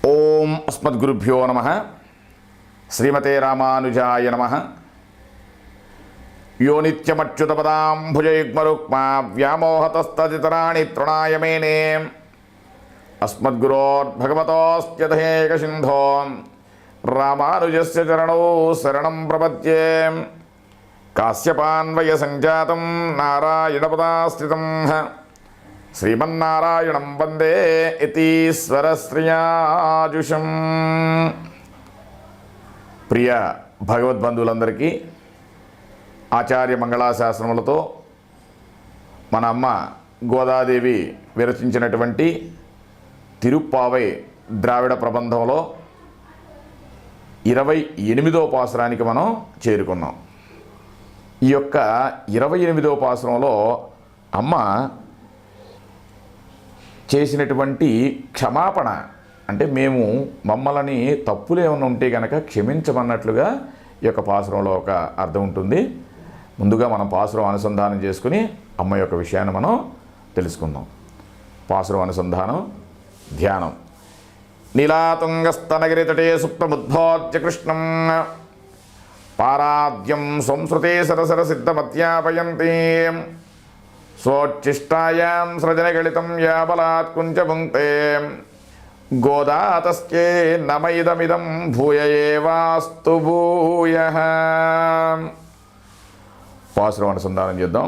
ఓం అస్మద్గురుభ్యో నమః. శ్రీమతే రామానుజాయ నమః. యో నిత్యమచ్యుతపదాంభుజయుగ్మరుక్మా వ్యామోహతస్తదితరాణి తృణాయ మేనే అస్మద్గురోర్భగవతోస్త్యధేకసింధో రామానుజస్య చరణౌ శరణం ప్రపద్యే. కాశ్యపాన్వయ సంజాతం నారాయణపదాస్థితం శ్రీమన్నారాయణం వందే యతీశ్వరశ్రియాజుషం. ప్రియ భగవద్బంధువులందరికీ ఆచార్య మంగళాశాసనములతో మన అమ్మ గోదాదేవి విరచించినటువంటి తిరుప్పావై ద్రావిడ ప్రబంధంలో 28వ పాసురానికి మనం చేరుకున్నాం. ఈ యొక్క 28వ పాసురంలో అమ్మ చేసినటువంటి క్షమాపణ అంటే మేము మమ్మల్ని తప్పులు ఏమైనా ఉంటే కనుక క్షమించమన్నట్లుగా ఈ యొక్క పాసురంలో ఒక అర్థం ఉంటుంది. ముందుగా మనం పాసురం అనుసంధానం చేసుకుని అమ్మ యొక్క విషయాన్ని మనం తెలుసుకుందాం. పాసురం అనుసంధానం ధ్యానం. నీలాతుంగస్తనగిరితటే సుప్తముద్భోజ్య కృష్ణం పారాద్యం సంస్కృతే సరసర సిద్ధమధ్యాపయంతి స్వోచ్ఛిష్టాయాం సృజనగళితం యాబలాత్ కుంచభుంక్తే గోదాతస్కే నమైదమిదం భూయ ఏవాస్తు భూయః. పాసురం అనుసంధానం చేద్దాం.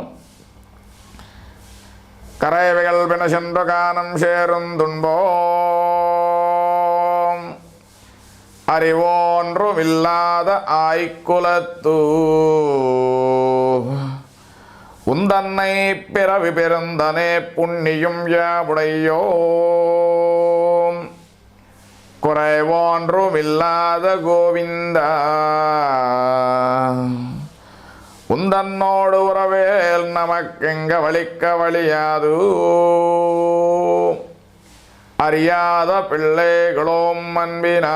కరయ విగల్పిన చంద్రకానం షేరుందుంబో அறிவோன்றுமில்லாத ஆய்க்குலத்து உந்தன்னை பிறவி பெருந்தனே புண்ணியும் யாவுடையோ குறைவோன்றுமில்லாத கோவிந்தா உந்தன்னோடு உறவேல் நமக்கெங்க வலிக்க வழியாது அறியாத பிள்ளைகளோம் அன்பினால்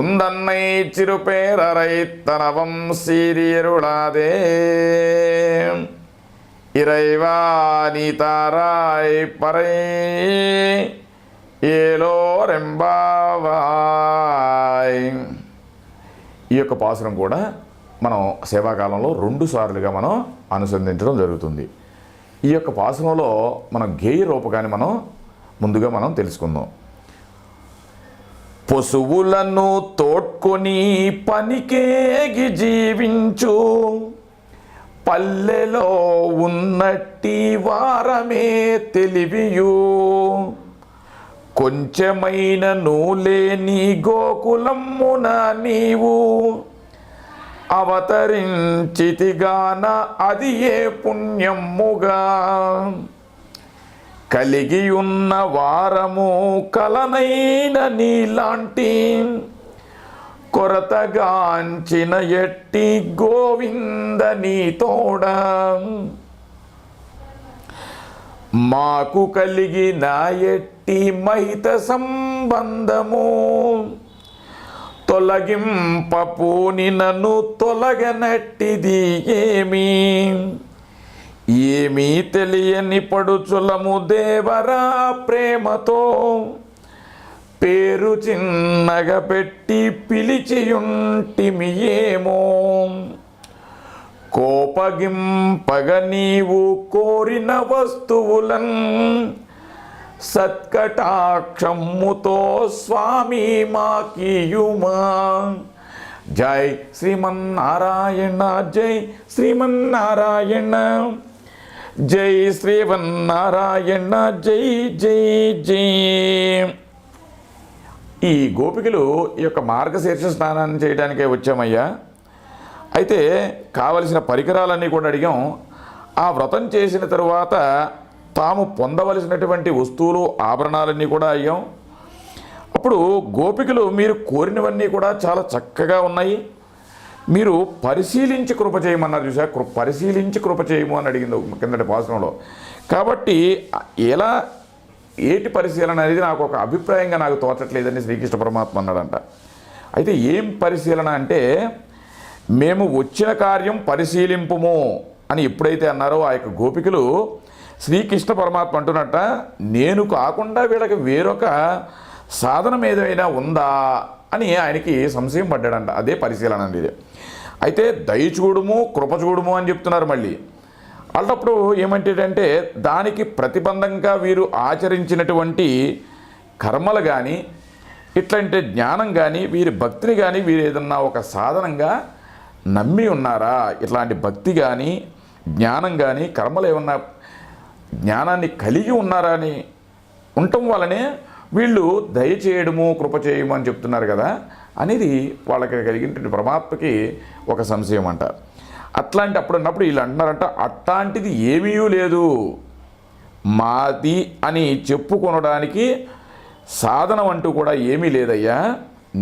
உந்தன்னை சிறுபேரரை தனவம் சீரியருளாதே இறைவா நீ தாராய் பறை ఏలోరెంబావాయ్. ఈ యొక్క పాసురం కూడా మనం సేవాకాలంలో 2 సార్లుగా మనం అనుసంధించడం జరుగుతుంది. ఈ యొక్క పాసురంలో మనం గేయ రూపకాన్ని మనం ముందుగా మనం తెలుసుకుందాం. పశువులను తోడ్కొని పనికేగి జీవించు పల్లెలో ఉన్నట్టి వారమే తెలివియు కొంచెమైన నూలేని గోకులమ్మున నీవు అవతరించితిగాన అది ఏ పుణ్యముగా కలిగి ఉన్న వారము కలనైన నీలాంటి కొరతగాంచిన ఎట్టి గోవింద నీ తోడ మాకు కలిగిన ఎట్టి మహిత సంబంధము తొలగింపూని నన్ను తొలగనట్టిది ఏమీ తెలియని పడుచులము దేవరా ప్రేమతో పేరు చిన్నగా పెట్టి పిలిచియుంటిమి ఏమో కోపగింపగ నీవు కోరిన వస్తువులన్ సత్కటాక్షముతో స్వామి మాకియుమా. జై శ్రీమన్నారాయణ జై శ్రీమన్నారాయణ జై శ్రీమన్నారాయణ జై జై జై. ఈ గోపికలు ఈ యొక్క మార్గశీర్ష స్నానాన్ని చేయడానికే వచ్చామయ్యా. అయితే కావలసిన పరికరాలన్నీ కూడా అడిగాం. ఆ వ్రతం చేసిన తరువాత తాము పొందవలసినటువంటి వస్తువులు ఆభరణాలన్నీ కూడా అయ్యాం. అప్పుడు గోపికలు మీరు కోరినవన్నీ కూడా చాలా చక్కగా ఉన్నాయి, మీరు పరిశీలించి కృప చేయమన్నారు. చూసా, పరిశీలించి కృప చేయము అని అడిగింది కిందటి పాసురంలో. కాబట్టి ఎలా ఏటి పరిశీలన అనేది నాకు ఒక అభిప్రాయంగా నాకు తోచట్లేదని శ్రీకృష్ణ పరమాత్మ అన్నాడంట. అయితే ఏం పరిశీలన అంటే, మేము వచ్చిన కార్యం పరిశీలింపుము అని ఎప్పుడైతే అన్నారో ఆ యొక్క గోపికలు శ్రీకృష్ణ పరమాత్మ అంటున్నట్ట, నేను కాకుండా వీళ్ళకి వేరొక సాధనం ఏదైనా ఉందా అని ఆయనకి సంశయం పడ్డాడంట. అదే పరిశీలన అండి ఇది. అయితే దయ చూడుము కృప చూడుము అని చెప్తున్నారు మళ్ళీ. అలాంటప్పుడు ఏమంటేటంటే దానికి ప్రతిబంధంగా వీరు ఆచరించినటువంటి కర్మలు కానీ ఇట్లాంటి జ్ఞానం కానీ వీరి భక్తిని కానీ వీరు ఏదన్నా ఒక సాధనంగా నమ్మి ఉన్నారా, ఇట్లాంటి భక్తి కానీ జ్ఞానం కానీ కర్మలు ఏమన్నా జ్ఞానాన్ని కలిగి ఉన్నారా అని ఉండటం వల్లనే వీళ్ళు దయచేయడము కృప చేయము అని చెప్తున్నారు కదా అనేది వాళ్ళకి కలిగినటువంటి పరమాత్మకి ఒక సంశయం అంట. అట్లాంటి అప్పుడున్నప్పుడు వీళ్ళు అంటున్నారంట, అట్లాంటిది ఏమీ లేదు, మాది అని చెప్పుకొనడానికి సాధనం అంటూ కూడా ఏమీ లేదయ్యా,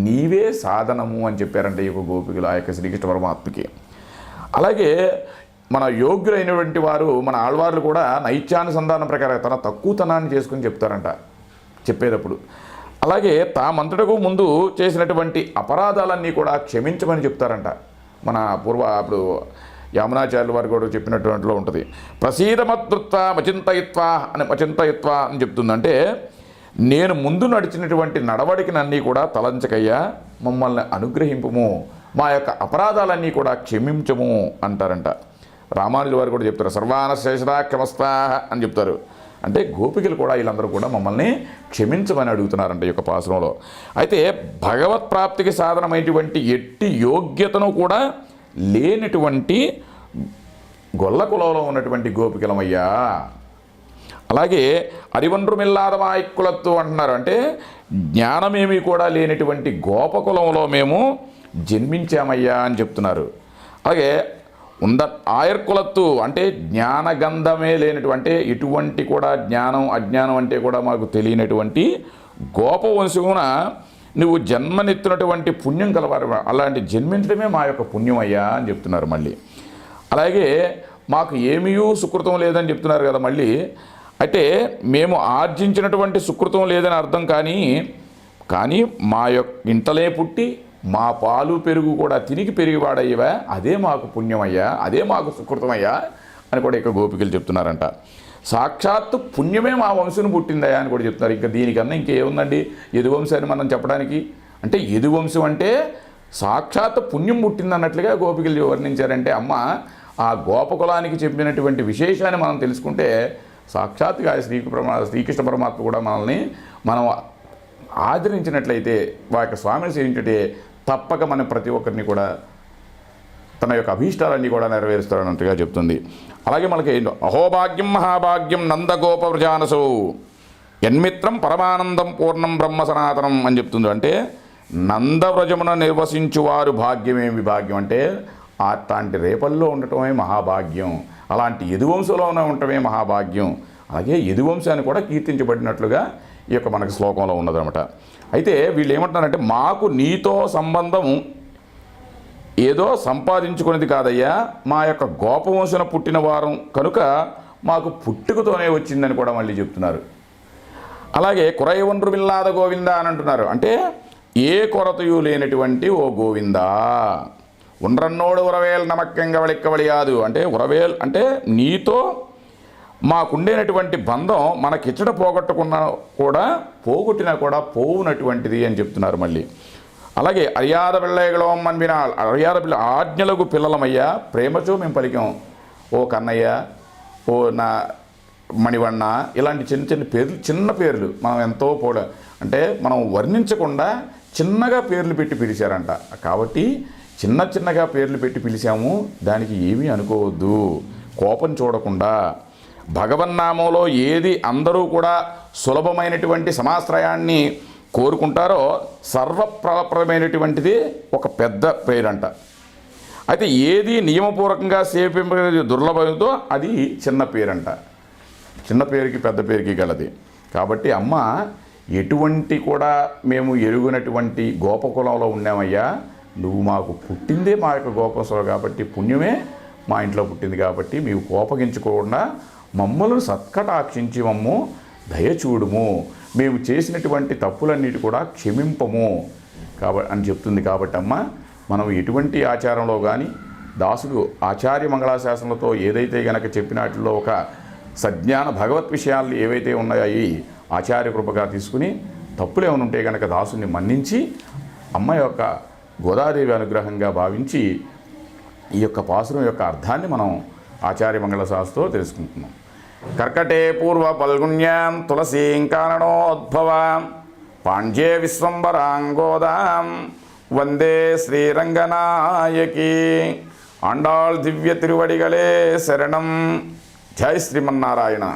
నీవే సాధనము అని చెప్పారంట ఈ యొక్క గోపికలు ఆ యొక్క శ్రీకృష్ణ పరమాత్మకి. అలాగే మన యోగ్యులైనటువంటి వారు మన ఆళ్వార్లు కూడా నైత్యానుసంధానం ప్రకారం తన తక్కువతనాన్ని చేసుకుని చెప్తారంట చెప్పేటప్పుడు. అలాగే తామంతటకు ముందు చేసినటువంటి అపరాధాలన్నీ కూడా క్షమించమని చెప్తారంట. మన అప్పుడు యామునాచార్యుల వారు కూడా చెప్పినటువంటిలో ఉంటుంది. ప్రసీదమద్వృత్వ మచింతయిత్వా అని చెప్తుంది. అంటే నేను ముందు నడిచినటువంటి నడవడికనన్నీ కూడా తలంచకయ్యా, మమ్మల్ని అనుగ్రహింపుము, మా యొక్క అపరాధాలన్నీ కూడా క్షమించము అంటారంట. రామానుజుల వారు కూడా చెప్తారు, సర్వానశేషరా క్షమస్తా అని చెప్తారు. అంటే గోపికలు కూడా వీళ్ళందరూ కూడా మమ్మల్ని క్షమించమని అడుగుతున్నారంట ఈ యొక్క పాసురంలో. అయితే భగవత్ ప్రాప్తికి సాధనమైనటువంటి ఎట్టి యోగ్యతను కూడా లేనటువంటి గొల్ల కులంలో ఉన్నటువంటి గోపికలమయ్యా. అలాగే అరివన్రుమిల్లాద మాయక్కులత్తు అంటున్నారు. అంటే జ్ఞానమేమీ కూడా లేనటువంటి గోపకులంలో మేము జన్మించామయ్యా అని చెప్తున్నారు. అలాగే ఆయర్కులత్తు అంటే జ్ఞానగంధమే లేనటువంటి ఎటువంటి కూడా జ్ఞానం అజ్ఞానం అంటే కూడా మాకు తెలియనటువంటి గోపవంశమున నువ్వు జన్మనెత్తినటువంటి పుణ్యం కలవారు, అలాంటి జన్మించడమే మా యొక్క పుణ్యమయ్యా అని చెప్తున్నారు మళ్ళీ. అలాగే మాకు ఏమీ సుకృతం లేదని చెప్తున్నారు కదా మళ్ళీ. అంటే మేము ఆర్జించినటువంటి సుకృతం లేదని అర్థం, కానీ మా యొక్క ఇంటలే పుట్టి మా పాలు పెరుగు కూడా తిరిగి పెరిగివాడయ్యవా, అదే మాకు పుణ్యమయ్యా, అదే మాకు సుకృతమయ్యా అని కూడా ఇక గోపికలు చెప్తున్నారంట. సాక్షాత్తు పుణ్యమే మా వంశం పుట్టిందయ్యా అని కూడా చెప్తున్నారు. ఇంకా దీనికన్నా ఇంకేముందండి యదువంశాన్ని మనం చెప్పడానికి. అంటే యదువంశం అంటే సాక్షాత్తు పుణ్యం పుట్టింది అన్నట్లుగా గోపికలు వర్ణించారంటే అమ్మ ఆ గోపకులానికి చెప్పినటువంటి విశేషాన్ని మనం తెలుసుకుంటే సాక్షాత్తుగా శ్రీకృష్ణ పరమాత్మ కూడా మనం ఆదరించినట్లయితే వారి యొక్క స్వామిని సేవించటే తప్పక మనం ప్రతి ఒక్కరిని కూడా తన యొక్క అభీష్టాలన్నీ కూడా నెరవేరుస్తారన్నట్టుగా చెప్తుంది. అలాగే మనకి అహోభాగ్యం మహాభాగ్యం నందగోప ప్రజానసౌ యన్మిత్రం పరమానందం పూర్ణం బ్రహ్మ సనాతనం అని చెప్తుంది. అంటే నందవ్రజమున నిర్వసించువారు భాగ్యమేమి భాగ్యం అంటే అట్లాంటి రేపల్లో ఉండటమే మహాభాగ్యం, అలాంటి యదువంశంలోనే ఉండటమే మహాభాగ్యం. అలాగే యదువంశాన్ని కూడా కీర్తించబడినట్లుగా ఈ యొక్క మనకి శ్లోకంలో ఉన్నదనమాట. అయితే వీళ్ళు ఏమంటున్నారంటే మాకు నీతో సంబంధం ఏదో సంపాదించుకునేది కాదయ్యా, మా యొక్క గోపవంశన పుట్టిన వారం కనుక మాకు పుట్టుకతోనే వచ్చిందని కూడా మళ్ళీ చెప్తున్నారు. అలాగే కురైవన్రు విల్లాద గోవింద అని అంటున్నారు. అంటే ఏ కొరతయు లేనటువంటి ఓ గోవిందా, ఉండ్రన్నోడు ఉరవేల్ నమక్కంగా వళిక్కవళియాదు. అంటే ఉరవేల్ అంటే నీతో మాకుండేనటువంటి బంధం మనకిచ్చట పోగొట్టినా కూడా పోవునటువంటిది అని చెప్తున్నారు మళ్ళీ. అలాగే అర్యాద పిల్లయగలం అనిపిన అర్యాద పిల్ల ఆజ్ఞలకు పిల్లలమయ్యా ప్రేమచో మేము పలికాం, ఓ కన్నయ్య, ఓ నా మణివన్న, ఇలాంటి చిన్న పేర్లు మనం ఎంతో అంటే మనం వర్ణించకుండా చిన్నగా పేర్లు పెట్టి పిలిచారంట. కాబట్టి చిన్నగా పేర్లు పెట్టి పిలిచాము, దానికి ఏమీ అనుకోవద్దు, కోపం చూడకుండా. భగవన్నామంలో ఏది అందరూ కూడా సులభమైనటువంటి సమాశ్రయాన్ని కోరుకుంటారో సర్వప్రదమైనటువంటిది ఒక పెద్ద పేరంట. అయితే ఏది నియమపూర్వకంగా సేవింప దుర్లభంతో అది చిన్న పేరంట. చిన్న పేరుకి పెద్ద పేరుకి గలది. కాబట్టి అమ్మ ఎటువంటి కూడా మేము ఎరుగునటువంటి గోపకులంలో ఉన్నామయ్యా, నువ్వు మాకు పుట్టిందే మా యొక్క గోపకులం కాబట్టి పుణ్యమే మా ఇంట్లో పుట్టింది కాబట్టి మేము కోపగించుకోకుండా మమ్మల్ని సత్కటాక్షించి మమ్ము దయచూడుము, మేము చేసినటువంటి తప్పులన్నిటి కూడా క్షమింపము అని చెప్తుంది. కాబట్టి అమ్మ మనం ఎటువంటి ఆచారంలో కానీ దాసుడు ఆచార్య మంగళాశాసనంతో ఏదైతే గనక చెప్పినట్లో ఒక సజ్ఞాన భగవత్ విషయాలు ఏవైతే ఉన్నాయో అవి ఆచార్య కృపగా తీసుకుని తప్పులు ఏమైనా ఉంటే కనుక దాసుని మన్నించి అమ్మ యొక్క గోదాదేవి అనుగ్రహంగా భావించి ఈ యొక్క పాసురం యొక్క అర్థాన్ని మనం ఆచార్య మంగళ శాస్త్రంతో తెలుసుకుంటున్నాం. కర్కటే పూర్వ పల్గుణ్యాం తులసీం కారణోద్భవాం పాండ్యే విశ్వంబరాంగోదాం వందే శ్రీరంగనాయకి. ఆండాళ్ దివ్య తిరువడిగలే శరణం. జై శ్రీమన్నారాయణ.